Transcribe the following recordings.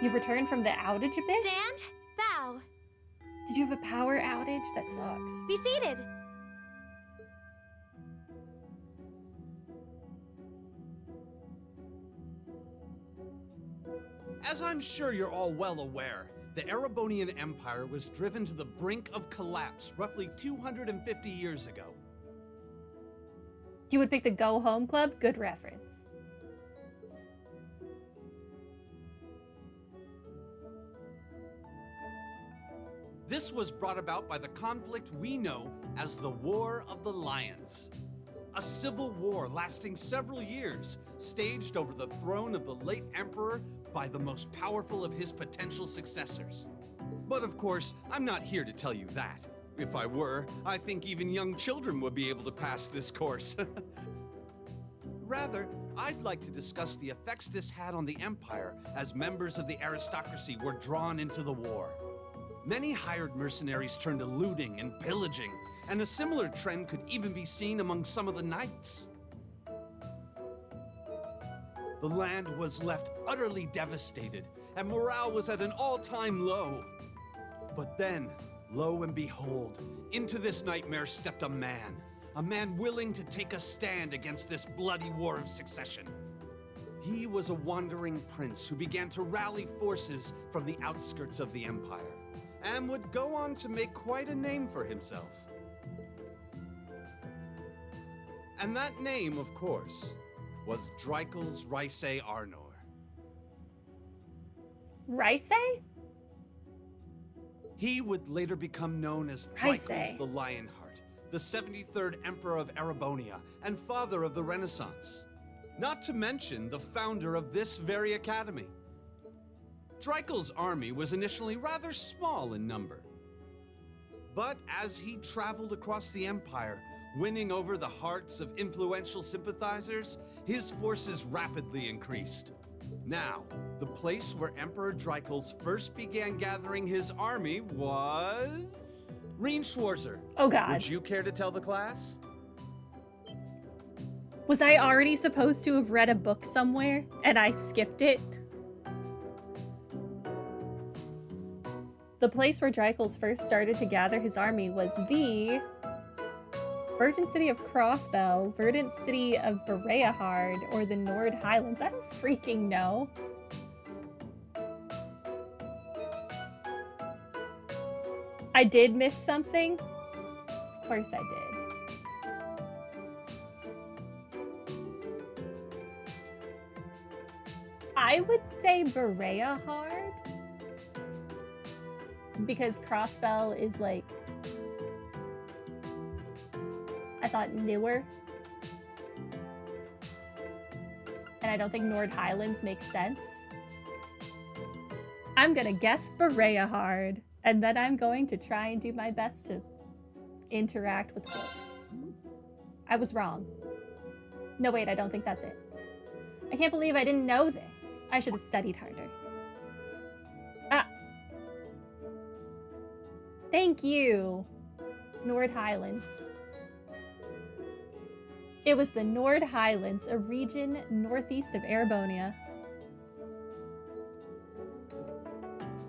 You've returned from the outage abyss? Stand, bow. Did you have a power outage? That sucks. Be seated. As I'm sure you're all well aware, the Erebonian Empire was driven to the brink of collapse roughly 250 years ago. You would pick the Go Home Club? Good reference. This was brought about by the conflict we know as the War of the Lions. A civil war lasting several years, staged over the throne of the late emperor by the most powerful of his potential successors. But of course, I'm not here to tell you that. If I were, I think even young children would be able to pass this course. Rather, I'd like to discuss the effects this had on the Empire as members of the aristocracy were drawn into the war. Many hired mercenaries turned to looting and pillaging, and a similar trend could even be seen among some of the knights. The land was left utterly devastated, and morale was at an all-time low. But then, lo and behold, into this nightmare stepped a man willing to take a stand against this bloody war of succession. He was a wandering prince who began to rally forces from the outskirts of the Empire, and would go on to make quite a name for himself. And that name, of course, was Dreikel's Rhysei Arnor. Rhysei? He would later become known as Dreikel's the Lionheart, the 73rd Emperor of Erebonia, and father of the Renaissance. Not to mention the founder of this very academy. Dreikel's army was initially rather small in number. But as he traveled across the Empire, winning over the hearts of influential sympathizers, his forces rapidly increased. Now, the place where Emperor Dreikels first began gathering his army was... Reen Schwarzer. Oh god. Would you care to tell the class? Was I already supposed to have read a book somewhere, and I skipped it? The place where Dreikels first started to gather his army was the Verdant City of Crossbell, Verdant City of Bereahard, or the Nord Highlands. I don't freaking know. I did miss something. Of course I did. I would say Bereahard, because Crossbell is like, I thought newer. And I don't think Nord Highlands makes sense. I'm gonna guess Bereahard, and then I'm going to try and do my best to interact with books. I was wrong. No, wait, I don't think that's it. I can't believe I didn't know this. I should have studied harder. Ah. Thank you, Nord Highlands. It was the Nord Highlands, a region northeast of Erebonia.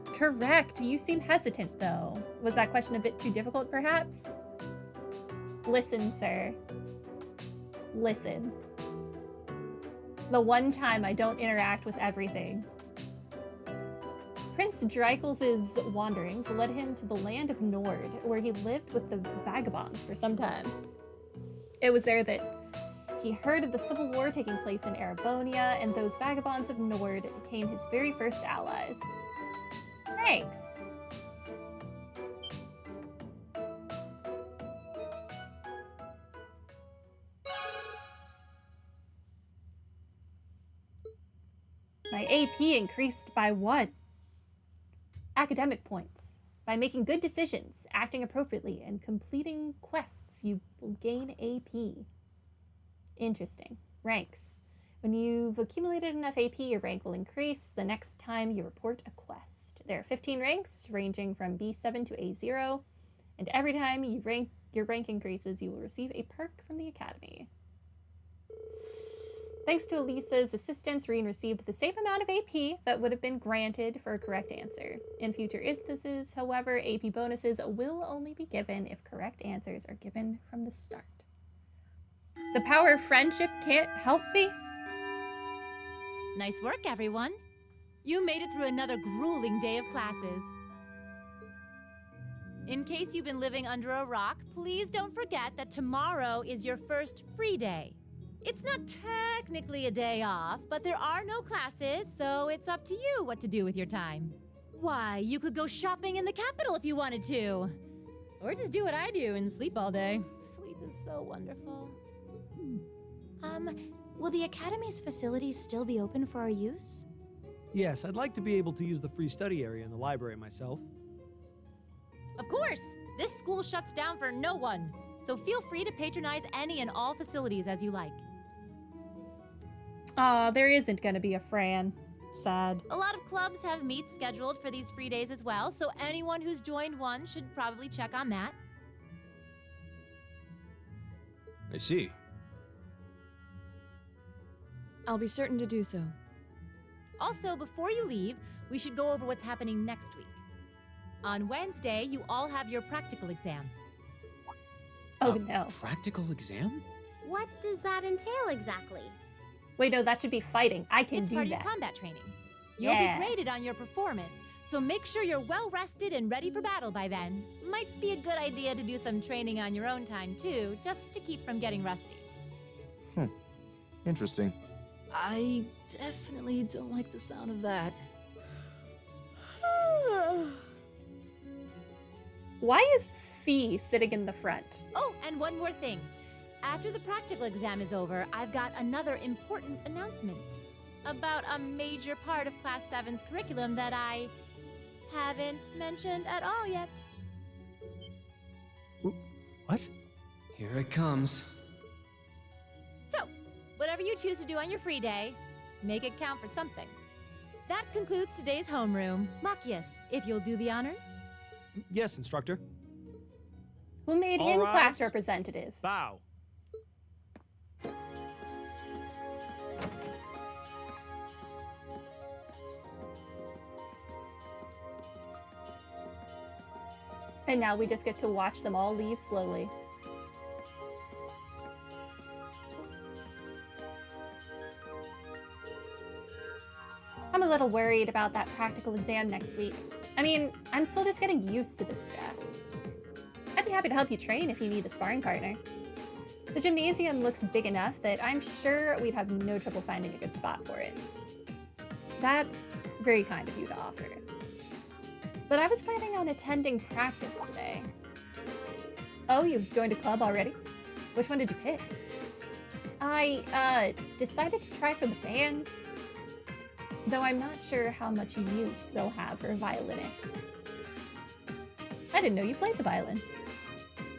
Correct. You seem hesitant, though. Was that question a bit too difficult, perhaps? Listen, sir. Listen. The one time I don't interact with everything. Prince Dreikels' wanderings led him to the land of Nord, where he lived with the Vagabonds for some time. It was there that he heard of the civil war taking place in Erebonia, and those Vagabonds of Nord became his very first allies. Thanks. My AP increased by 1. Academic points. By making good decisions, acting appropriately, and completing quests, you will gain AP. Interesting. Ranks. When you've accumulated enough AP, your rank will increase the next time you report a quest. There are 15 ranks, ranging from B7 to A0, and every time your rank increases, you will receive a perk from the Academy. Thanks to Elisa's assistance, Reen received the same amount of AP that would have been granted for a correct answer. In future instances, however, AP bonuses will only be given if correct answers are given from the start. The power of friendship can't help me. Nice work, everyone. You made it through another grueling day of classes. In case you've been living under a rock, please don't forget that tomorrow is your first free day. It's not technically a day off, but there are no classes, so it's up to you what to do with your time. Why, you could go shopping in the capital if you wanted to. Or just do what I do and sleep all day. Sleep is so wonderful. Will the Academy's facilities still be open for our use? Yes, I'd like to be able to use the free study area in the library myself. Of course! This school shuts down for no one, so feel free to patronize any and all facilities as you like. Aw, there isn't gonna be a Fran. Sad. A lot of clubs have meets scheduled for these free days as well, so anyone who's joined one should probably check on that. I see. I'll be certain to do so. Also, before you leave, we should go over what's happening next week. On Wednesday, you all have your practical exam. Oh no. Practical exam? What does that entail exactly? Wait, no, that should be fighting. I can It's do part of that. your combat training. You'll Yeah. be graded on your performance, so make sure you're well rested and ready for battle by then. Might be a good idea to do some training on your own time too, just to keep from getting rusty. Interesting. I definitely don't like the sound of that. Why is Fee sitting in the front? Oh, and one more thing. After the practical exam is over, I've got another important announcement about a major part of Class 7's curriculum that I haven't mentioned at all yet. What? Here it comes. So, whatever you choose to do on your free day, make it count for something. That concludes today's homeroom. Machias, if you'll do the honors. Yes, instructor. Who made All him rise. class representative? Bow. And now we just get to watch them all leave slowly. I'm a little worried about that practical exam next week. I mean, I'm still just getting used to this stuff. I'd be happy to help you train if you need a sparring partner. The gymnasium looks big enough that I'm sure we'd have no trouble finding a good spot for it. That's very kind of you to offer. But I was planning on attending practice today. Oh, you've joined a club already? Which one did you pick? I, decided to try for the band, though I'm not sure how much use they'll have for a violinist. I didn't know you played the violin.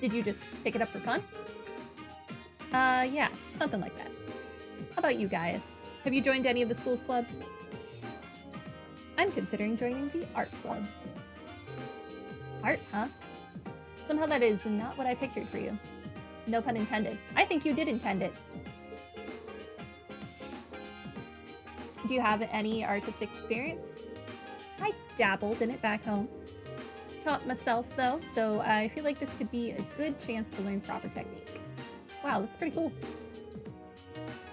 Did you just pick it up for fun? Yeah, something like that. How about you guys? Have you joined any of the school's clubs? I'm considering joining the art club. Art, huh? Somehow that is not what I pictured for you. No pun intended. I think you did intend it. Do you have any artistic experience? I dabbled in it back home. Taught myself though, so I feel like this could be a good chance to learn proper technique. Wow, that's pretty cool.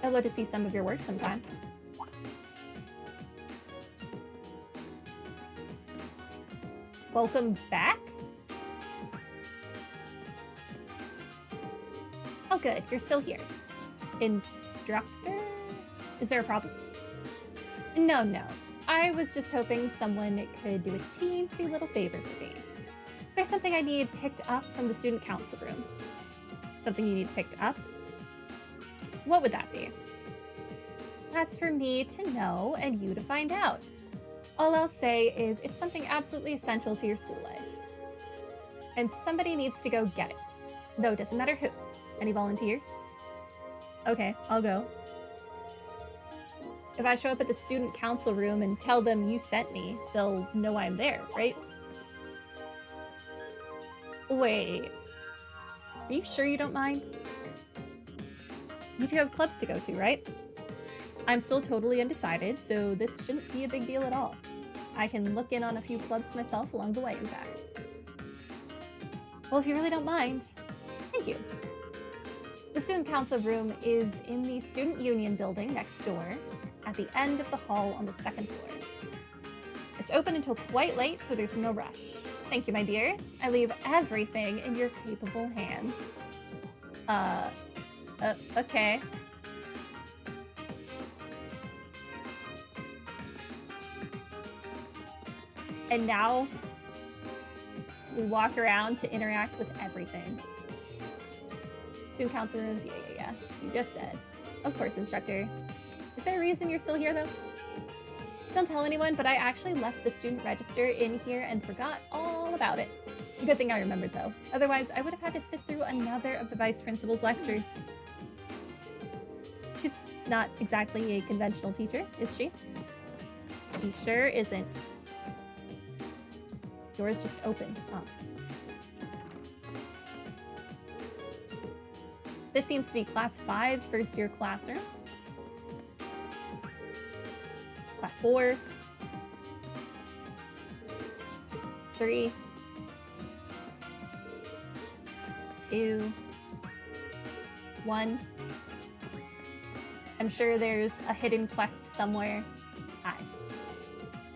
I'd love to see some of your work sometime. Welcome back? Oh good, you're still here. Instructor? Is there a problem? No. I was just hoping someone could do a teensy little favor for me. There's something I need picked up from the student council room. Something you need picked up? What would that be? That's for me to know and you to find out. All I'll say is it's something absolutely essential to your school life. And somebody needs to go get it. Though it doesn't matter who. Any volunteers? Okay, I'll go. If I show up at the student council room and tell them you sent me, they'll know I'm there, right? Wait. Are you sure you don't mind? You two have clubs to go to, right? I'm still totally undecided, so this shouldn't be a big deal at all. I can look in on a few clubs myself along the way, in fact. Well, if you really don't mind, thank you. The student council room is in the student union building next door, at the end of the hall on the 2nd floor. It's open until quite late, so there's no rush. Thank you, my dear. I leave everything in your capable hands. Okay. And now we walk around to interact with everything. Student council rooms, yeah. You just said. Of course, instructor. Is there a reason you're still here, though? Don't tell anyone, but I actually left the student register in here and forgot all about it. Good thing I remembered, though. Otherwise, I would have had to sit through another of the vice principal's lectures. She's not exactly a conventional teacher, is she? She sure isn't. Door's just open, huh? This seems to be Class 5's first year classroom. Class 4. 3. 2. 1. I'm sure there's a hidden quest somewhere. Hi.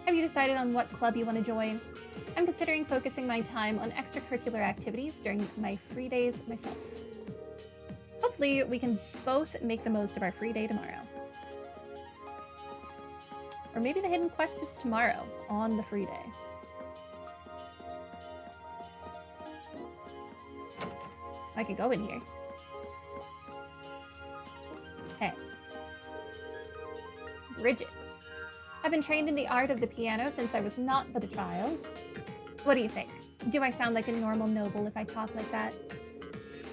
Have you decided on what club you want to join? I'm considering focusing my time on extracurricular activities during my free days myself. Hopefully, we can both make the most of our free day tomorrow. Or maybe the hidden quest is tomorrow, on the free day. I can go in here. Hey. Bridget. I've been trained in the art of the piano since I was not but a child. What do you think? Do I sound like a normal noble if I talk like that?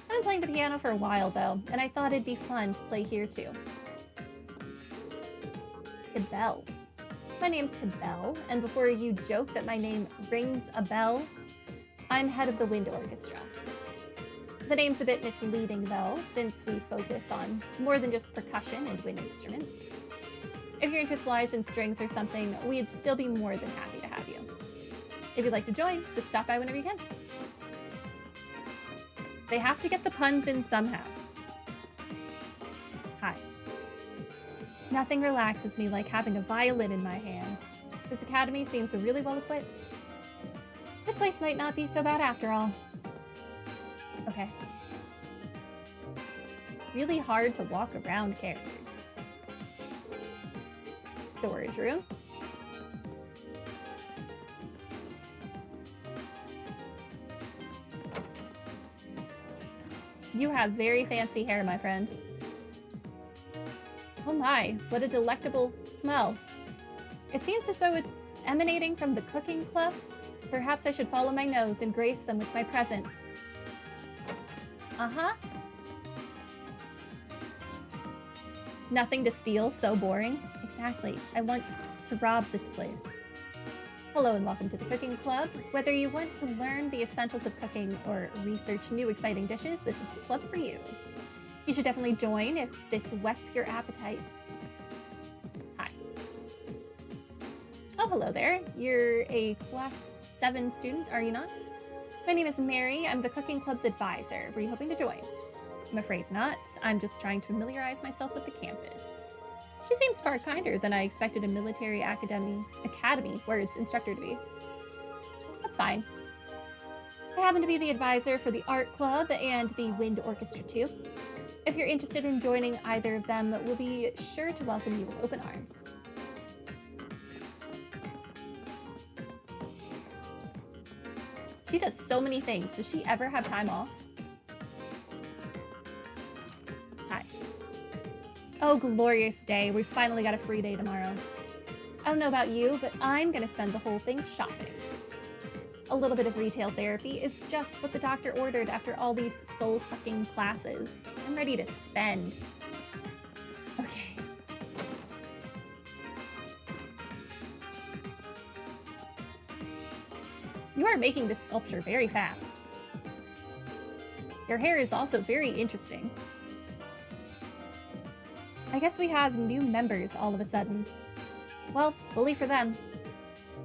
I've been playing the piano for a while, though, and I thought it'd be fun to play here, too. Hibel. My name's Hibel, and before you joke that my name rings a bell, I'm head of the wind orchestra. The name's a bit misleading, though, since we focus on more than just percussion and wind instruments. If your interest lies in strings or something, we'd still be more than happy to have you. If you'd like to join, just stop by whenever you can. They have to get the puns in somehow. Hi. Nothing relaxes me like having a violin in my hands. This academy seems really well equipped. This place might not be so bad after all. Okay. Really hard to walk around characters. Storage room. You have very fancy hair, my friend. Oh my, what a delectable smell. It seems as though it's emanating from the cooking club. Perhaps I should follow my nose and grace them with my presence. Uh-huh. Nothing to steal, so boring. Exactly, I want to rob this place. Hello and welcome to the Cooking Club. Whether you want to learn the essentials of cooking or research new exciting dishes, this is the club for you. You should definitely join if this whets your appetite. Hi. Oh, hello there. You're a Class 7 student, are you not? My name is Mary. I'm the Cooking Club's advisor. Were you hoping to join? I'm afraid not. I'm just trying to familiarize myself with the campus. She seems far kinder than I expected a military academy where its instructor to be. That's fine. I happen to be the advisor for the art club and the wind orchestra too. If you're interested in joining either of them, we'll be sure to welcome you with open arms. She does so many things. Does she ever have time off? Hi. Oh, glorious day. We finally got a free day tomorrow. I don't know about you, but I'm gonna spend the whole thing shopping. A little bit of retail therapy is just what the doctor ordered after all these soul-sucking classes. I'm ready to spend. Okay. You are making this sculpture very fast. Your hair is also very interesting. I I guess we have new members all of a sudden. Well, bully for them.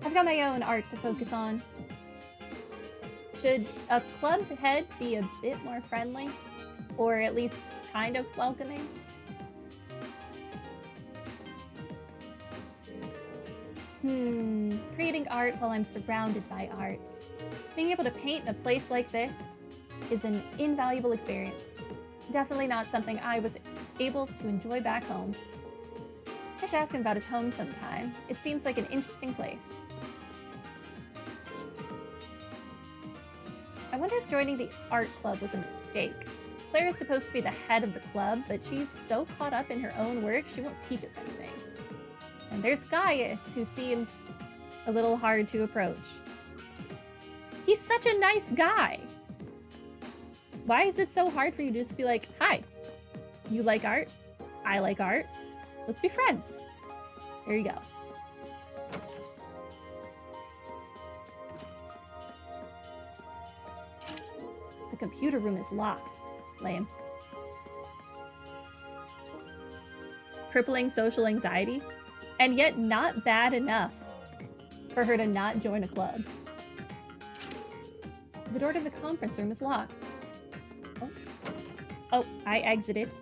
I've got my own art to focus on. Should a club head be a bit more friendly? Or at least kind of welcoming? Creating art while I'm surrounded by art. Being able to paint in a place like this is an invaluable experience. Definitely not something I was able to enjoy back home. I should ask him about his home sometime. It seems like an interesting place. I wonder if joining the art club was a mistake. Claire is supposed to be the head of the club, but she's so caught up in her own work, she won't teach us anything. And there's Gaius, who seems a little hard to approach. He's such a nice guy. Why is it so hard for you to just be like, hi, you like art? I like art. Let's be friends. There you go. The computer room is locked. Lame. Crippling social anxiety, and yet not bad enough for her to not join a club. The door to the conference room is locked. Oh, I exited.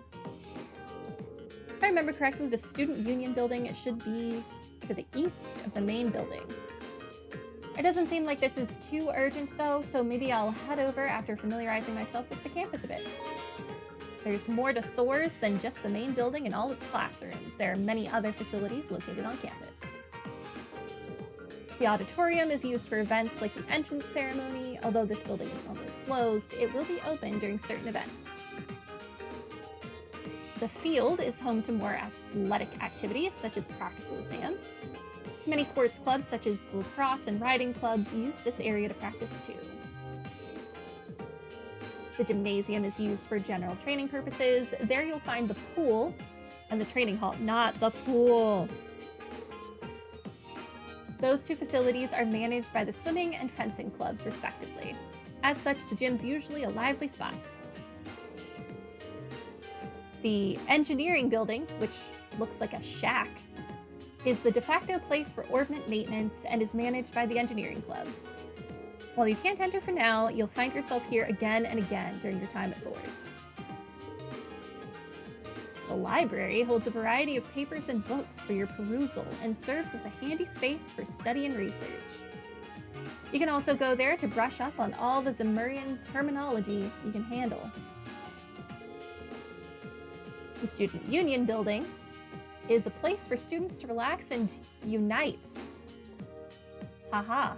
If I remember correctly, the Student Union building should be to the east of the main building. It doesn't seem like this is too urgent though, so maybe I'll head over after familiarizing myself with the campus a bit. There's more to Thor's than just the main building and all its classrooms. There are many other facilities located on campus. The auditorium is used for events like the entrance ceremony. Although this building is normally closed, it will be open during certain events. The field is home to more athletic activities, such as practical exams. Many sports clubs, such as the lacrosse and riding clubs, use this area to practice too. The gymnasium is used for general training purposes. There you'll find the pool and the training hall, not the pool. Those two facilities are managed by the swimming and fencing clubs, respectively. As such, the gym's usually a lively spot. The engineering building, which looks like a shack, is the de facto place for ordnance maintenance and is managed by the engineering club. While you can't enter for now, you'll find yourself here again and again during your time at Thor's. The library holds a variety of papers and books for your perusal and serves as a handy space for study and research. You can also go there to brush up on all the Zemurian terminology you can handle. The Student Union building is a place for students to relax and unite. Haha.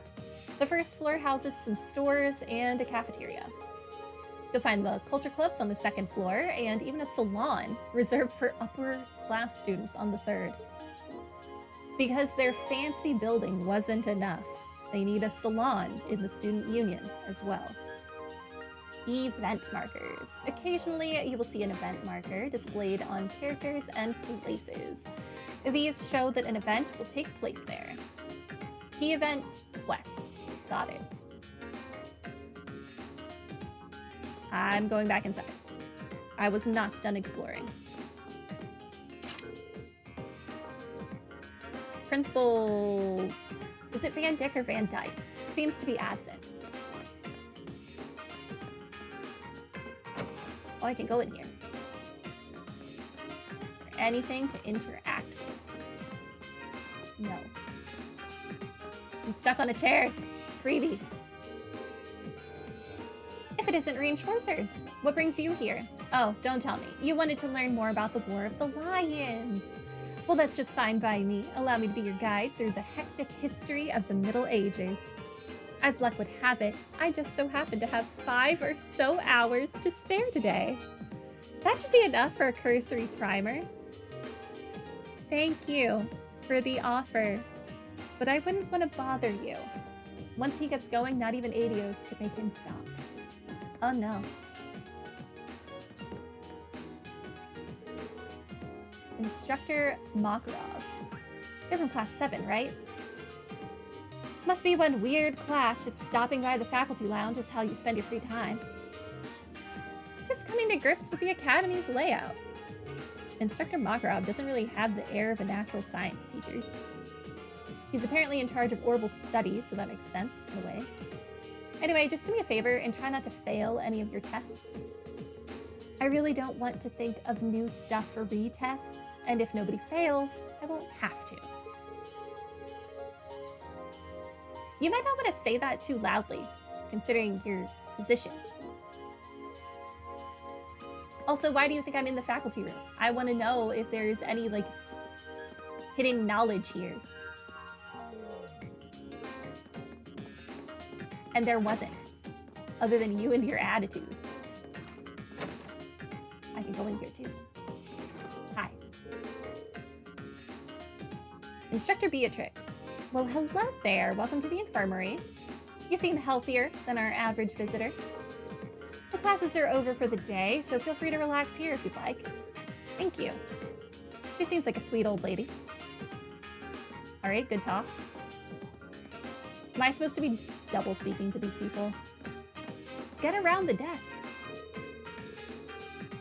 The first floor houses some stores and a cafeteria. You'll find the culture clubs on the second floor and even a salon reserved for upper class students on the third. Because their fancy building wasn't enough, they need a salon in the Student Union as well. Event markers. Occasionally, you will see an event marker displayed on characters and places. These show that an event will take place there. Key event, quest. Got it. I'm going back inside. I was not done exploring. Principal... is it Van Dyck or Van Dyke? Seems to be absent. Oh, I can go in here. Anything to interact with? No. I'm stuck on a chair. Freebie. If it isn't Reen Schwarzer, what brings you here? Oh, don't tell me. You wanted to learn more about the War of the Lions. Well, that's just fine by me. Allow me to be your guide through the hectic history of the Middle Ages. As luck would have it, I just so happen to have 5 or so hours to spare today. That should be enough for a cursory primer. Thank you for the offer, but I wouldn't want to bother you. Once he gets going, not even Adios could make him stop. Oh no. Instructor Makarov. You're from class 7, right? Must be one weird class if stopping by the faculty lounge is how you spend your free time. Just coming to grips with the academy's layout. Instructor Makarov doesn't really have the air of a natural science teacher. He's apparently in charge of Orbital Studies, so that makes sense in a way. Anyway, just do me a favor and try not to fail any of your tests. I really don't want to think of new stuff for retests, and if nobody fails, I won't have to. You might not want to say that too loudly, considering your position. Also, why do you think I'm in the faculty room? I want to know if there's any, like, hidden knowledge here. And there wasn't, other than you and your attitude. I can go in here too. Hi. Instructor Beatrix. Well, hello there. Welcome to the infirmary. You seem healthier than our average visitor. The classes are over for the day, so feel free to relax here if you'd like. Thank you. She seems like a sweet old lady. All right, good talk. Am I supposed to be double speaking to these people? Get around the desk.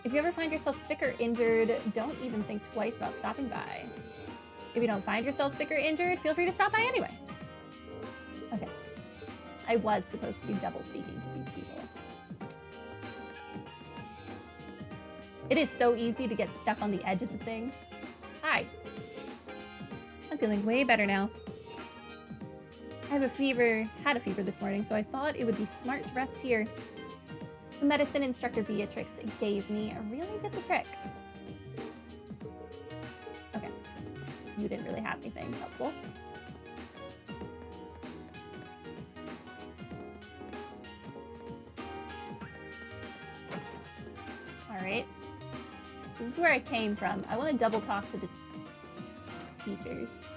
If you ever find yourself sick or injured, don't even think twice about stopping by. If you don't find yourself sick or injured, feel free to stop by anyway. Okay. I was supposed to be double speaking to these people. It is so easy to get stuck on the edges of things. Hi. I'm feeling way better now. I have a fever, had a fever this morning, so I thought it would be smart to rest here. The medicine instructor Beatrix gave me really did the trick. Okay. You didn't really have anything helpful. Alright. This is where I came from. I want to double talk to the teachers.